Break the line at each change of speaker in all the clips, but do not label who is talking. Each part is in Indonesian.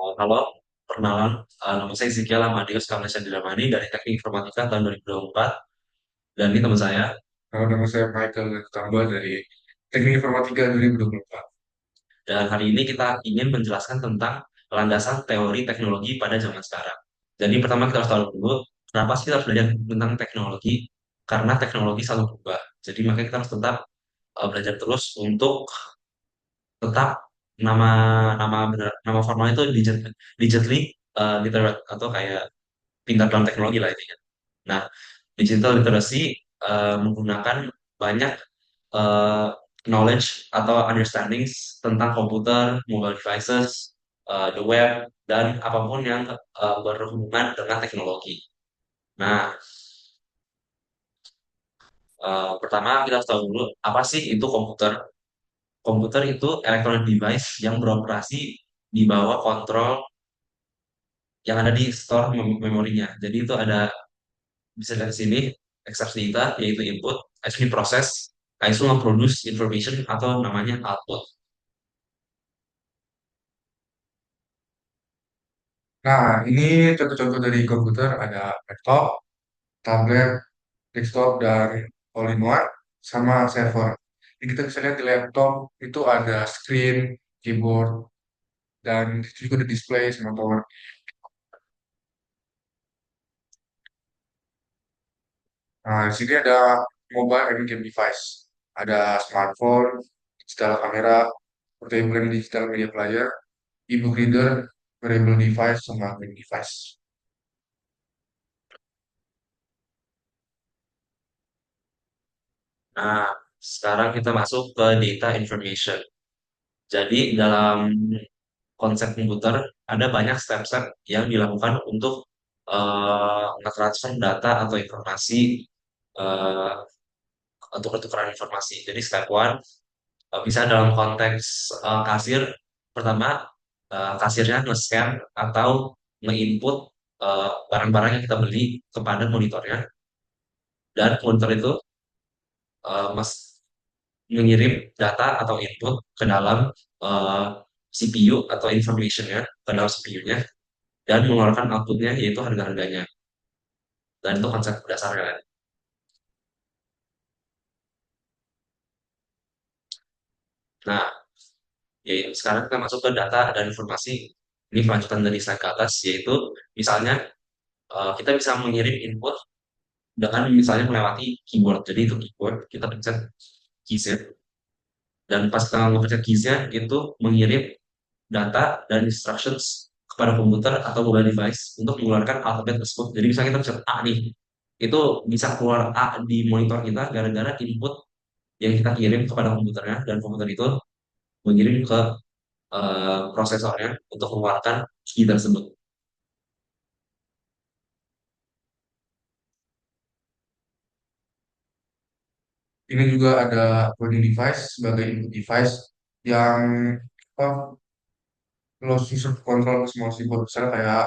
Halo, perkenalan. Nama saya Ezekiel Amadius Kamlesan Diramani dari Teknik Informatika tahun 2024. Dan ini teman saya.
Nama saya Michael Tambah dari Teknik Informatika 2024.
Dan hari ini kita ingin menjelaskan tentang landasan teori teknologi pada zaman sekarang. Jadi pertama kita harus tahu dulu, kenapa sih kita harus belajar tentang teknologi? Karena teknologi selalu berubah. Jadi makanya kita harus tetap belajar terus untuk tetap nama nama benar nama formal itu digitally literate atau kayak pintar dalam teknologi lah intinya. Nah, digital literacy menggunakan banyak eh, knowledge atau understandings tentang komputer, mobile devices, the web, dan apapun yang berhubungan dengan teknologi. Nah, pertama kita harus tahu dulu apa sih itu komputer. Komputer itu electronic device yang beroperasi di bawah kontrol yang ada di store memorinya. Jadi itu ada bisa lihat di sini extract data yaitu input, actually proses, itu nge-produce information atau namanya output.
Nah, ini contoh-contoh dari komputer ada laptop, tablet, desktop, dan all-in-one, sama server. Ini kita bisa lihat di laptop itu ada screen, keyboard, dan di situ juga ada display sama power. Nah, di sini ada mobile and game device. Ada smartphone, digital kamera, portable and digital media player, e-book reader, wearable device, sama game device.
Nah, sekarang kita masuk ke data information. Jadi dalam konsep komputer ada banyak step-step yang dilakukan untuk nge-transfer data atau informasi eh, untuk pertukaran informasi. Jadi step one bisa dalam konteks kasir. Pertama, kasirnya nge-scan atau nge-input barang-barang yang kita beli kepada monitornya, dan monitor itu mas mengirim data atau input ke dalam eh, CPU atau information-nya ke dalam CPU-nya, dan mengeluarkan outputnya yaitu harga-harganya. Dan itu konsep dasarnya. Nah, yaitu sekarang kita masuk ke data dan informasi. Ini kelanjutan dari slide ke atas, yaitu misalnya kita bisa mengirim input dengan misalnya melewati keyboard. Jadi itu keyboard, kita pencet keysnya, dan pas kita ngepencet keysnya itu mengirim data dan instructions kepada komputer atau mobile device untuk mengeluarkan alfabet tersebut. Jadi misalnya kita pencet A nih, itu bisa keluar A di monitor kita gara-gara input yang kita kirim kepada komputernya, dan komputer itu mengirim ke prosesornya untuk mengeluarkan key tersebut.
Ini juga ada coding device sebagai input device yang apa, close user control ke semua keyboard. Misalnya kayak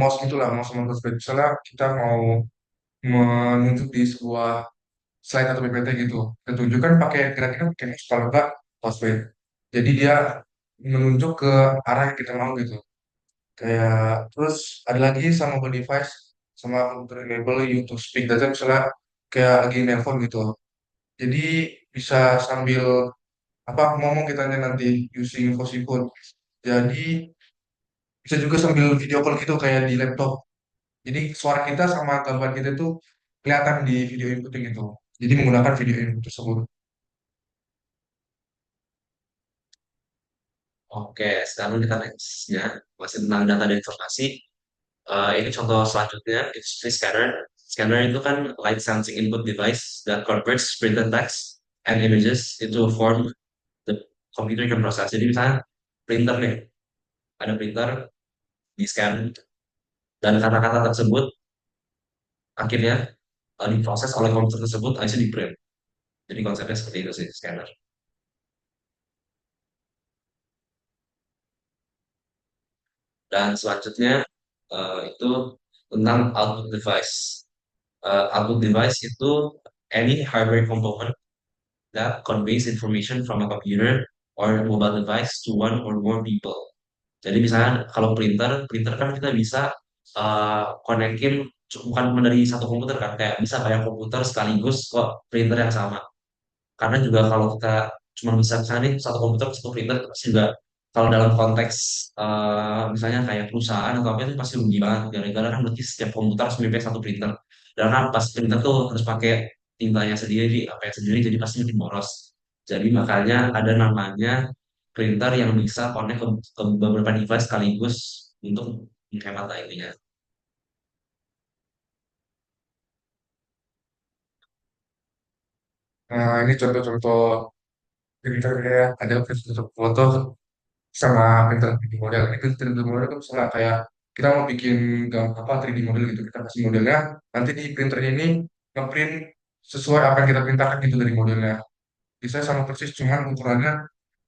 mouse gitulah, mouse sama touchpad. Misalnya kita mau menunjuk di sebuah slide atau PPT gitu. Kita tunjukkan pakai geraknya pakai mouse kalau enggak touchpad. Jadi dia menunjuk ke arah yang kita mau gitu. Kayak terus ada lagi sama mobile device sama computer enable you to speak data misalnya kayak lagi nelpon gitu. Jadi bisa sambil apa ngomong kitanya nanti using voice input. Jadi bisa juga sambil video call gitu kayak di laptop. Jadi suara kita sama gambar kita tuh kelihatan di video inputting itu. Jadi menggunakan video input tersebut.
Oke, sekarang kita nextnya masih tentang data dan informasi. Ini contoh selanjutnya, it's a scanner. Scanner itu kan light sensing input device that converts printed text and images into a form the computer can process. Jadi misalnya printer nih, ada printer di scan, dan kata-kata tersebut akhirnya diproses oleh komputer tersebut, akhirnya di print. Jadi konsepnya seperti itu sih scanner. Dan selanjutnya itu tentang output device. Output device itu any hardware component that conveys information from a computer or mobile device to one or more people. Jadi misalnya kalau printer, printer kan kita bisa konekin bukan cuma dari satu komputer kan, kayak bisa kayak komputer sekaligus kok printer yang sama. Karena juga kalau kita cuma bisa misalnya nih satu komputer satu printer itu pasti juga kalau dalam konteks misalnya kayak perusahaan atau apa itu pasti rugi banget gara-gara kan berarti setiap komputer harus memiliki satu printer dan kan pas printer tuh harus pakai tintanya sendiri apa yang sendiri jadi pasti makin boros jadi makanya ada namanya printer yang bisa connect ke beberapa device sekaligus untuk menghemat lah intinya.
Nah, ini contoh-contoh printer ya, ada printer foto sama printer 3D model. Ini printer 3D model itu misalnya kayak kita mau bikin gambar apa 3D model gitu, kita kasih modelnya, nanti di printernya ini ngeprint sesuai apa yang kita perintahkan gitu dari modelnya. Bisa sama persis, cuman ukurannya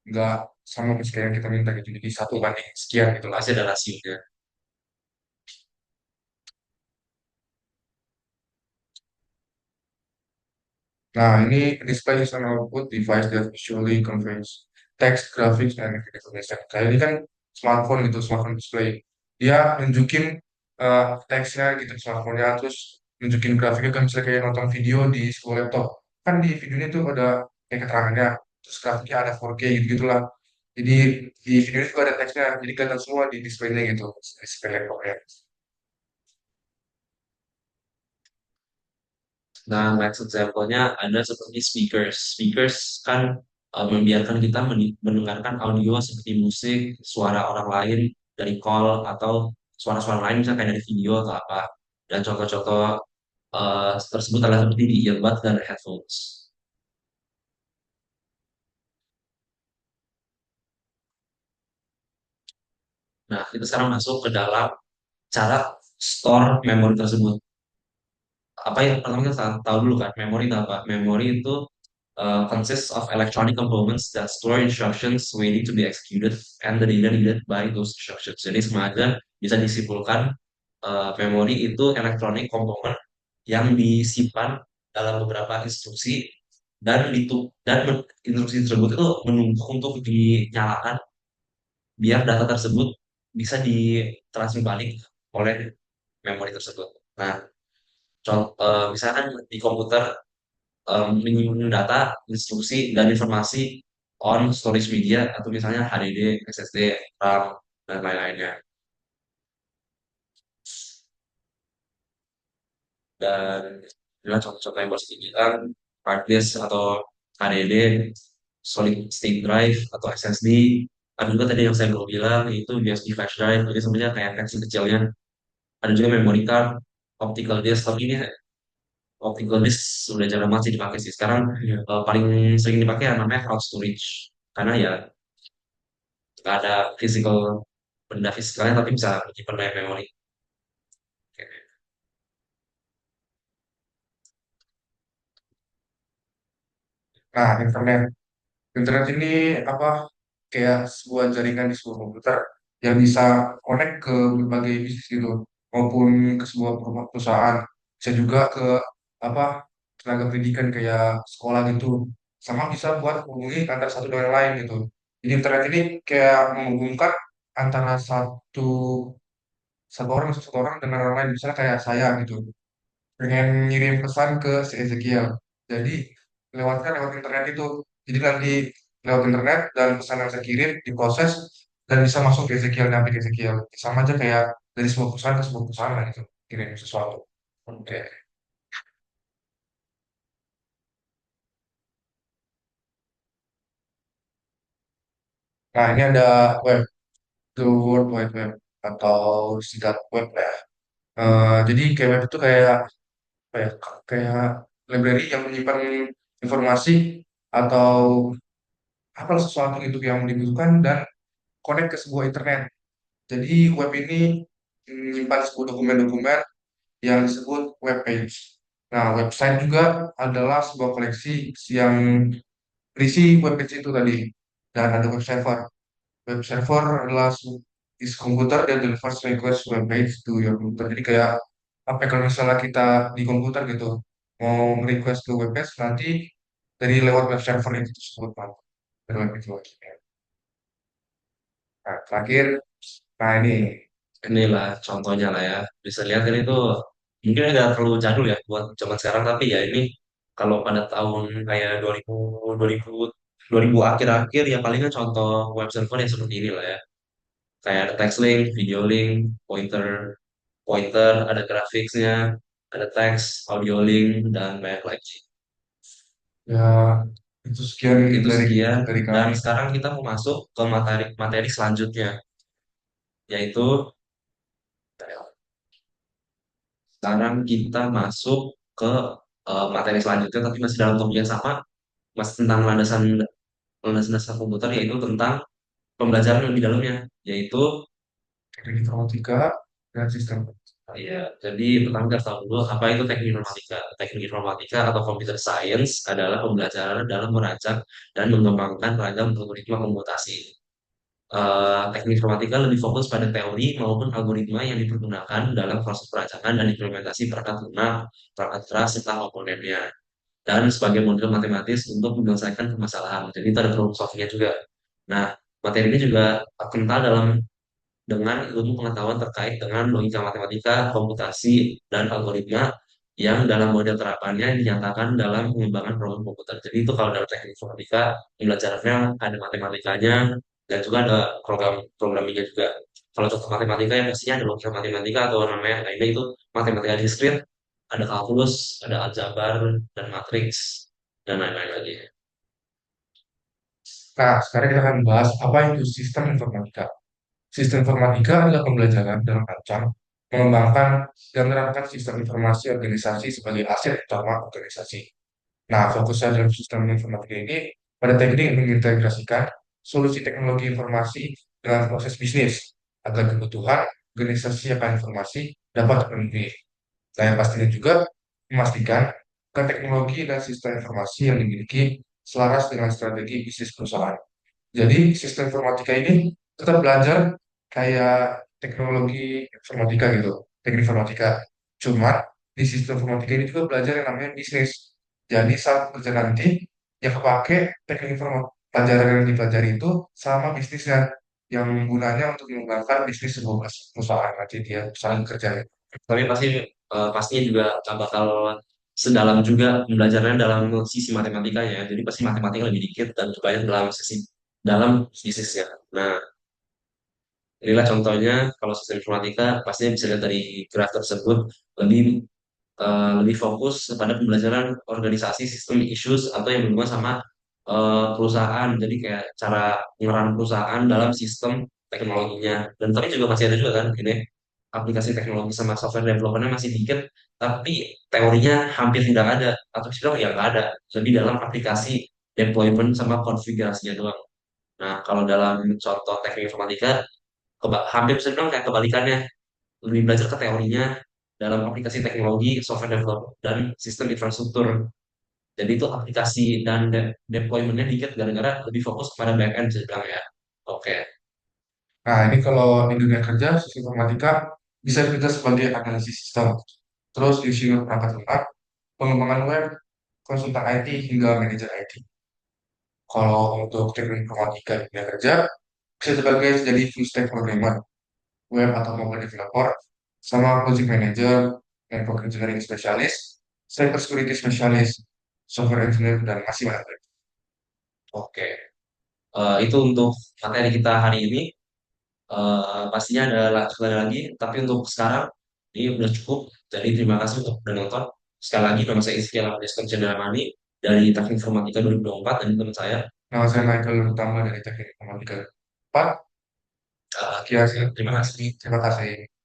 nggak sama persis kayak yang kita minta gitu. Jadi 1 banding sekian gitu lah.
Pasti ada rasionya.
Nah, ini display is an output device that visually conveys text, graphics, and information. Kayak ini kan smartphone gitu, smartphone display. Dia nunjukin teksnya gitu di smartphone-nya, terus nunjukin grafiknya kan misalnya kayak nonton video di sebuah laptop. Kan di videonya tuh ada kayak keterangannya, terus grafiknya ada 4K gitu-gitulah. Jadi di video itu ada teksnya, jadi kelihatan semua di display-nya gitu, display laptopnya.
Nah, next example-nya ada seperti speakers. Speakers kan membiarkan kita mendengarkan audio seperti musik, suara orang lain dari call atau suara-suara lain misalnya kayak dari video atau apa. Dan contoh-contoh tersebut adalah seperti di earbud dan headphones. Nah, kita sekarang masuk ke dalam cara store memori tersebut. Apa yang pertama kita tahu dulu kan, memori itu apa? Memori itu consists of electronic components that store instructions waiting to be executed and the data needed by those instructions. Jadi sengaja bisa disimpulkan memori itu electronic component yang disimpan dalam beberapa instruksi dan instruksi tersebut itu menunggu untuk dinyalakan biar data tersebut bisa ditransfer balik oleh memori tersebut. Nah, misalkan di komputer menyimpan data, instruksi, dan informasi on storage media atau misalnya HDD, SSD, RAM, dan lain-lainnya. Dan inilah contoh-contoh yang baru saya bilang, hard disk atau HDD, solid state drive atau SSD. Ada juga tadi yang saya belum bilang, yaitu USB flash drive, jadi sebenarnya kayak versi kecilnya. Ada juga memory card, optical disk, tapi ini optical disk sudah jarang masih dipakai sih. Sekarang paling sering dipakai yang namanya cloud storage. Karena ya nggak ada physical benda fisikalnya tapi bisa menyimpan banyak memori.
Nah, internet. Internet ini apa kayak sebuah jaringan di sebuah komputer yang bisa connect ke berbagai bisnis gitu maupun ke sebuah perusahaan bisa juga ke apa tenaga pendidikan kayak sekolah gitu sama bisa buat hubungi antara satu dengan lain gitu. Jadi internet ini kayak menghubungkan antara satu satu orang dengan orang lain misalnya kayak saya gitu pengen ngirim pesan ke si Ezekiel. Jadi lewatnya lewat internet itu. Jadi nanti lewat internet dan pesan yang saya kirim diproses dan bisa masuk ke Ezekiel nyampe ke Ezekiel. Sama aja kayak dari sebuah perusahaan ke sebuah perusahaan lah gitu. Kirim sesuatu. Oke. Nah ini ada web, the World Wide Web atau singkat web lah ya. Jadi kayak web itu kayak apa ya, kayak library yang menyimpan informasi atau apa sesuatu itu yang dibutuhkan dan connect ke sebuah internet. Jadi web ini menyimpan sebuah dokumen-dokumen yang disebut web page. Nah, website juga adalah sebuah koleksi yang berisi web page itu tadi. Dan ada web server. Web server adalah is komputer dan delivers request web page to your computer. Jadi kayak apa ya, kalau misalnya kita di komputer gitu mau request ke web page nanti dari lewat web server itu tersebut Pak. Dari web itu. Nah, terakhir Nah ini,
Inilah contohnya lah ya. Bisa lihat ini tuh mungkin agak terlalu jadul ya buat zaman sekarang, tapi ya ini kalau pada tahun kayak 2000 2000 akhir-akhir ya palingan contoh web server yang seperti ini lah ya. Kayak ada text link, video link, pointer, pointer, ada grafiksnya, ada teks, audio link, dan banyak lagi.
ya itu sekian
Itu
dari
sekian,
dari
dan
kami.
sekarang kita mau masuk ke materi materi selanjutnya, yaitu sekarang kita masuk ke materi selanjutnya, tapi masih dalam topik yang sama, masih tentang landasan landasan dasar komputer, yaitu tentang pembelajaran yang di dalamnya, yaitu
Teknik informatika dan sistem.
ya, jadi pertama kita tahu dulu apa itu teknik informatika. Teknik informatika atau computer science adalah pembelajaran dalam merancang dan mengembangkan ragam algoritma komputasi. Teknik informatika lebih fokus pada teori maupun algoritma yang dipergunakan dalam proses perancangan dan implementasi perangkat lunak, perangkat keras, serta komponennya. Dan sebagai model matematis untuk menyelesaikan permasalahan. Jadi itu ada problem solving-nya juga. Nah, materi ini juga kental dengan ilmu pengetahuan terkait dengan logika matematika, komputasi, dan algoritma yang dalam model terapannya dinyatakan dalam pengembangan program komputer. Jadi itu kalau dalam teknik informatika, pembelajarannya ada matematikanya dan juga ada program programmingnya juga. Kalau contoh matematika yang pastinya ada logika matematika atau namanya lainnya itu matematika diskrit, ada kalkulus, ada aljabar, dan matriks, dan lain-lain lagi.
Nah, sekarang kita akan bahas apa itu sistem informatika. Sistem informatika adalah pembelajaran dalam rancang, mengembangkan, dan menerapkan sistem informasi organisasi sebagai aset utama organisasi. Nah, fokusnya dalam sistem informatika ini pada teknik mengintegrasikan solusi teknologi informasi dengan proses bisnis agar kebutuhan organisasi akan informasi dapat terpenuhi. Dan yang pastinya juga memastikan ke teknologi dan sistem informasi yang dimiliki selaras dengan strategi bisnis perusahaan. Jadi sistem informatika ini tetap belajar kayak teknologi informatika gitu, teknik informatika. Cuma di sistem informatika ini juga belajar yang namanya bisnis. Jadi saat kerja nanti yang kepake teknik informatika pelajaran yang dipelajari itu sama bisnisnya yang gunanya untuk mengembangkan bisnis sebuah perusahaan nanti dia saling kerja.
Tapi pastinya juga nggak bakal sedalam juga pembelajarannya dalam sisi matematikanya ya. Jadi pasti matematika lebih dikit dan banyak dalam sisi dalam bisnisnya. Nah, inilah contohnya kalau sistem informatika pastinya bisa lihat dari graf tersebut lebih lebih fokus pada pembelajaran organisasi sistem issues atau yang berhubungan sama perusahaan. Jadi kayak cara pengeran perusahaan dalam sistem teknologinya. Dan tapi juga masih ada juga kan ini aplikasi teknologi sama software developernya masih dikit, tapi teorinya hampir tidak ada atau tidak ya nggak ada. Jadi dalam aplikasi deployment sama konfigurasinya doang. Nah, kalau dalam contoh teknik informatika, hampir bisa dibilang kayak kebalikannya, lebih belajar ke teorinya dalam aplikasi teknologi, software development, dan sistem infrastruktur. Jadi itu aplikasi dan deploymentnya dikit gara-gara lebih fokus kepada back-end bisa dibilang ya. Oke.
Nah, ini kalau di dunia kerja, sistem informatika bisa kita sebagai analisis sistem. Terus diisi perangkat lunak, pengembangan web, konsultan IT, hingga manajer IT. Kalau untuk teknik informatika di dunia kerja, bisa sebagai jadi full stack programmer, web atau mobile developer, sama project manager, network engineering specialist, cyber security specialist, software engineer, dan masih banyak lagi.
Oke. Itu untuk materi kita hari ini. Pastinya ada lanjutan lagi, tapi untuk sekarang ini udah cukup. Jadi terima kasih untuk udah nonton. Sekali lagi nama saya Izky Alamudeston Cendramani dari Teknik Informatika 2024 dan teman saya.
Nama saya Michael Utama dari teknik informatika 4.
Uh,
Sekian,
terima kasih.
terima kasih.